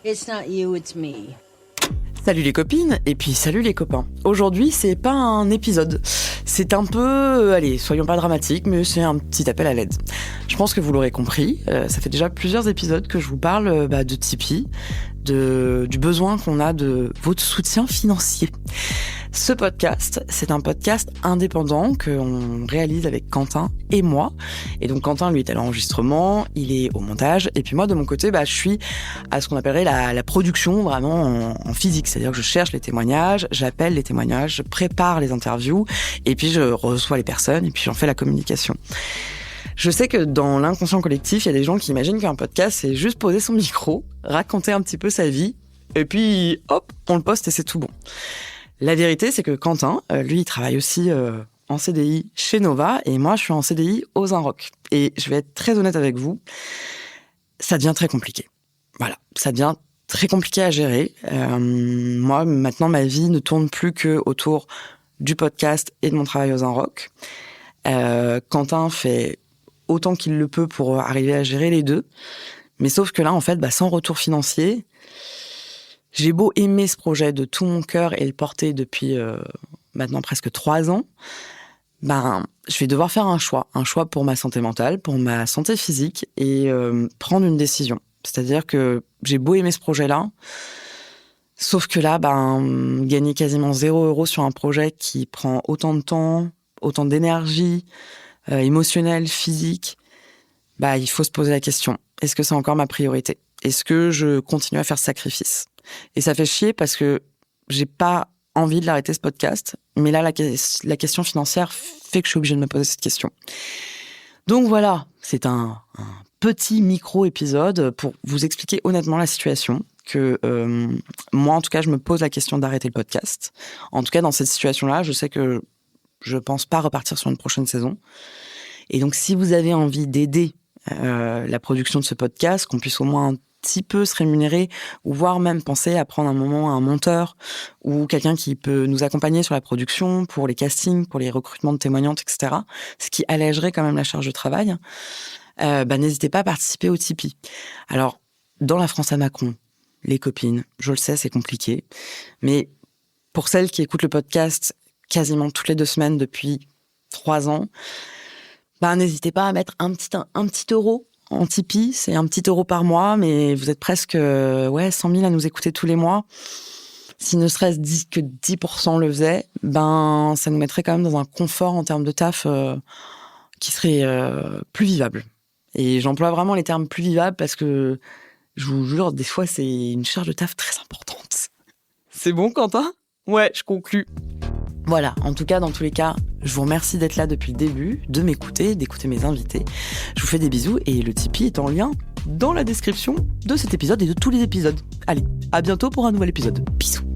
It's not you, it's me. Salut les copines, et puis salut les copains. Aujourd'hui, c'est pas un épisode. C'est un peu, allez, soyons pas dramatiques, mais c'est un petit appel à l'aide. Je pense que vous l'aurez compris, ça fait déjà plusieurs épisodes que je vous parle de Tipeee, du besoin qu'on a de votre soutien financier. Ce podcast, c'est un podcast indépendant qu'on réalise avec Quentin et moi. Et donc Quentin, lui, est à l'enregistrement, il est au montage. Et puis moi, de mon côté, je suis à ce qu'on appellerait la production vraiment en physique. C'est-à-dire que je cherche les témoignages, j'appelle les témoignages, je prépare les interviews, et puis je reçois les personnes, et puis j'en fais la communication. Je sais que dans l'inconscient collectif, il y a des gens qui imaginent qu'un podcast, c'est juste poser son micro, raconter un petit peu sa vie, et puis hop, on le poste et c'est tout bon. La vérité, c'est que Quentin, lui, il travaille aussi en CDI chez Nova, et moi, je suis en CDI aux Inrock. Et je vais être très honnête avec vous, ça devient très compliqué. Voilà, ça devient très compliqué à gérer. Moi, maintenant, ma vie ne tourne plus que autour du podcast et de mon travail aux Inrock. Quentin fait autant qu'il le peut pour arriver à gérer les deux. Mais sauf que là, en fait, sans retour financier, j'ai beau aimer ce projet de tout mon cœur et le porter depuis maintenant presque 3 ans, je vais devoir faire un choix pour ma santé mentale, pour ma santé physique et prendre une décision. C'est-à-dire que j'ai beau aimer ce projet-là, sauf que là, gagner quasiment 0 € sur un projet qui prend autant de temps, autant d'énergie, émotionnelle, physique, il faut se poser la question. Est-ce que c'est encore ma priorité ? Est-ce que je continue à faire ce sacrifice ? Et ça fait chier parce que j'ai pas envie de l'arrêter, ce podcast. Mais là, la question financière fait que je suis obligée de me poser cette question. Donc voilà, c'est un petit micro-épisode pour vous expliquer honnêtement la situation. Que moi, en tout cas, je me pose la question d'arrêter le podcast. En tout cas, dans cette situation-là, je sais que je pense pas repartir sur une prochaine saison. Et donc, si vous avez envie d'aider la production de ce podcast, qu'on puisse au moins un petit peu se rémunérer, ou voire même penser à prendre un moment un monteur ou quelqu'un qui peut nous accompagner sur la production, pour les castings, pour les recrutements de témoignantes, etc., ce qui allégerait quand même la charge de travail, n'hésitez pas à participer au Tipeee. Alors, dans la France à Macron, les copines, je le sais, c'est compliqué, mais pour celles qui écoutent le podcast quasiment toutes les 2 semaines depuis 3 ans, n'hésitez pas à mettre un petit euro en Tipeee. C'est un petit euro par mois, mais vous êtes presque 100 000 à nous écouter tous les mois. Si ne serait-ce que 10% le faisait, ça nous mettrait quand même dans un confort en termes de taf qui serait plus vivable. Et j'emploie vraiment les termes plus vivables parce que, je vous jure, des fois, c'est une charge de taf très importante. C'est bon, Quentin ? Ouais, je conclus. Voilà, en tout cas, dans tous les cas, je vous remercie d'être là depuis le début, de m'écouter, d'écouter mes invités. Je vous fais des bisous et le Tipeee est en lien dans la description de cet épisode et de tous les épisodes. Allez, à bientôt pour un nouvel épisode. Bisous.